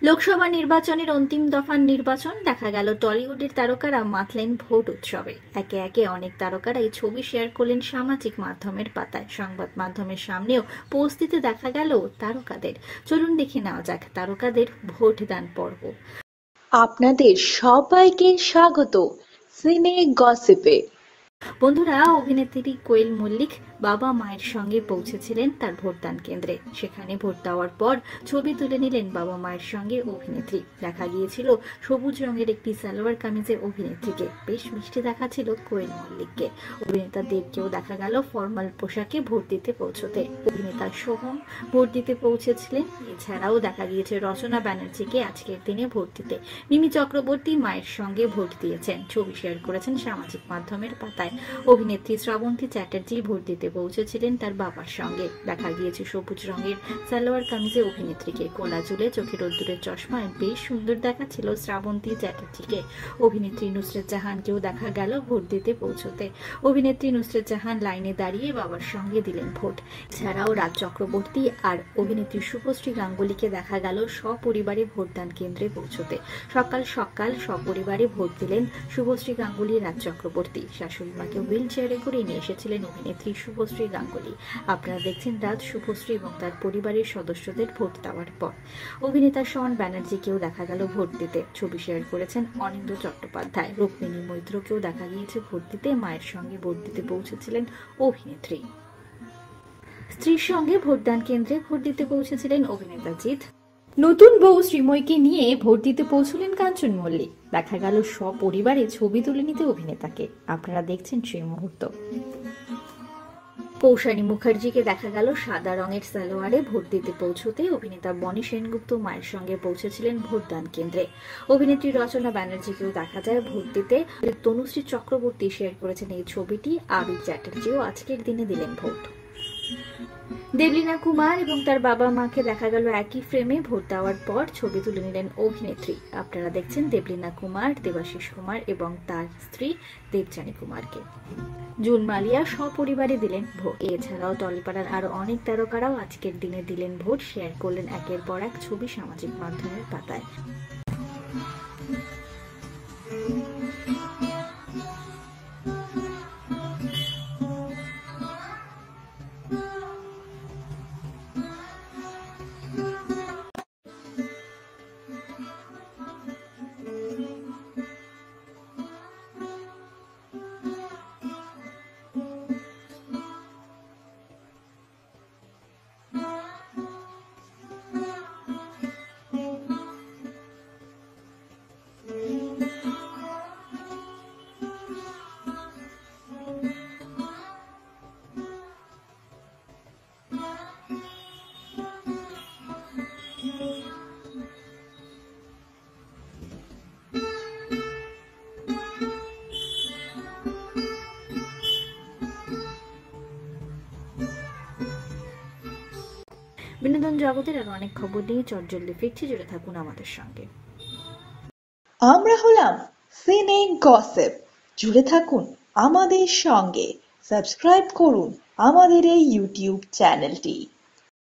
লোকসভা নির্বাচনের অন্তিম দফার নির্বাচন দেখা গেল টলিউডের তারকারা মাতলেন ভোট উৎসবে। একে একে অনেক তারকারাই ছবি শেয়ার করলেন সামাজিক মাধ্যমের পাতায়। সংবাদ মাধ্যমের সামনেও পোস্ট দিতে দেখা গেল তারকাদের। চলুন দেখে নেওয়া যাক তারকাদের ভোট দান পর্ব। আপনাদের সবাইকে স্বাগত সিনে গসিপে। বন্ধুরা, অভিনেত্রী কোয়েল মল্লিক বাবা মায়ের সঙ্গে পৌঁছেছিলেন তার ভোটদান কেন্দ্রে। সেখানে ভোট দেওয়ার পর ছবি তুলে নিলেন বাবা মায়ের সঙ্গে অভিনেত্রী। দেখা গিয়েছিল সবুজ রঙের একটি সালোয়ার কামিজে অভিনেত্রীকে। বেশ মিষ্টি দেখাচ্ছিল কোয়েল মল্লিককে। অভিনেতা দেবকেও দেখা গেল ফর্মাল পোশাকে ভোট দিতে পৌঁছতে। অভিনেতা সোহম ভোট দিতে পৌঁছেছিলেন। এছাড়াও দেখা গিয়েছে রচনা ব্যানার্জিকে আজকের দিনে ভোট দিতে। মিমি চক্রবর্তী মায়ের সঙ্গে ভোট দিয়েছেন, ছবি শেয়ার করেছেন সামাজিক মাধ্যমের পাতায়। অভিনেত্রী শ্রাবন্তী চ্যাটার্জি ভোট দিতে পৌঁছেছিলেন তার বাবার সঙ্গে। দেখা গিয়েছে সবুজ রঙের সালোয়ার কামিজে অভিনেত্রীকে। কোলা চুলে, চোখে রোদ্দুরের চশমায় বেশ সুন্দর দেখাচ্ছিল শ্রাবন্তী চ্যাটার্জিকে। অভিনেত্রী নুসরাত জাহানকেও দেখা গেল ভোট দিতে পৌঁছতে। অভিনেত্রী নুসরাত জাহান লাইনে দাঁড়িয়ে বাবার সঙ্গে দিলেন ভোট। এছাড়াও রাজ চক্রবর্তী আর অভিনেত্রী শুভশ্রী গাঙ্গুলিকে দেখা গেল সপরিবারে ভোটদান কেন্দ্রে পৌঁছতে। সকাল সকাল সপরিবারে ভোট দিলেন শুভশ্রী গাঙ্গুলি, রাজ চক্রবর্তী। শাশুড়ি মাকে হুইল চেয়ারে করে নিয়ে এসেছিলেন অভিনেত্রী শুভশ্রী গাঙ্গুলি। আপনারা দেখছেন রাজ, শুভশ্রী এবং তার পরিবারের সদস্যদের ভোট দেওয়ার পর। অভিনেতা শন ব্যানার্জিকেও দেখা গেল ভোট দিতে। ছবি শেয়ার করেছেন অনিন্দ্য চট্টোপাধ্যায়। রুক্মিণী মৈত্রকেও দেখা গিয়েছে ভোট দিতে। মায়ের সঙ্গে ভোট দিতে পৌঁছেছিলেন অভিনেত্রী। স্ত্রীর সঙ্গে ভোটদান কেন্দ্রে ভোট দিতে পৌঁছেছিলেন অভিনেতা জিৎ। নতুন বউ শ্রীময়ীকে নিয়ে ভোট দিতে পৌঁছলেন কাঞ্চন মল্লিক। দেখা গেল সপরিবারে ছবি তুলে নিতে অভিনেতাকে। আপনারা দেখছেন সেই মুহূর্ত। কৌশানী মুখার্জিকে দেখা গেল সাদা রঙের সালোয়ারে ভোট দিতে পৌঁছতে। অভিনেতা বনি সেনগুপ্ত মায়ের সঙ্গে পৌঁছেছিলেন ভোটদান কেন্দ্রে। অভিনেত্রী রচনা ব্যানার্জিকেও দেখা যায় ভোট দিতে। তনুশ্রী চক্রবর্তী শেয়ার করেছেন এই ছবিটি। আবির চ্যাটার্জিও আজকের দিনে দিলেন ভোট। দেবলীনা কুমার এবং তার বাবা মাকে দেখা গেল একই ফ্রেমে ভোট দেওয়ার পর ছবি তুলে নিলেন অভিনেত্রী। আপনারা দেখছেন দেবলীনা কুমার, দেবাশিস কুমার এবং তার স্ত্রী দেবযানী কুমারকে। জুন মালিয়া সপরিবারে দিলেন ভোট। এছাড়াও টলিপাড়ার আরো অনেক তারকারাও আজকের দিনে দিলেন ভোট। শেয়ার করলেন একের পর এক ছবি সামাজিক মাধ্যমের পাতায়। বিনোদন জগতের আর অনেক খবর নিয়ে চটজলদি ফিরছি, জুড়ে থাকুন আমাদের সঙ্গে। আমরা হলাম সিনে গসিপ, জুড়ে থাকুন আমাদের সঙ্গে। সাবস্ক্রাইব করুন আমাদের এই ইউটিউব চ্যানেলটি।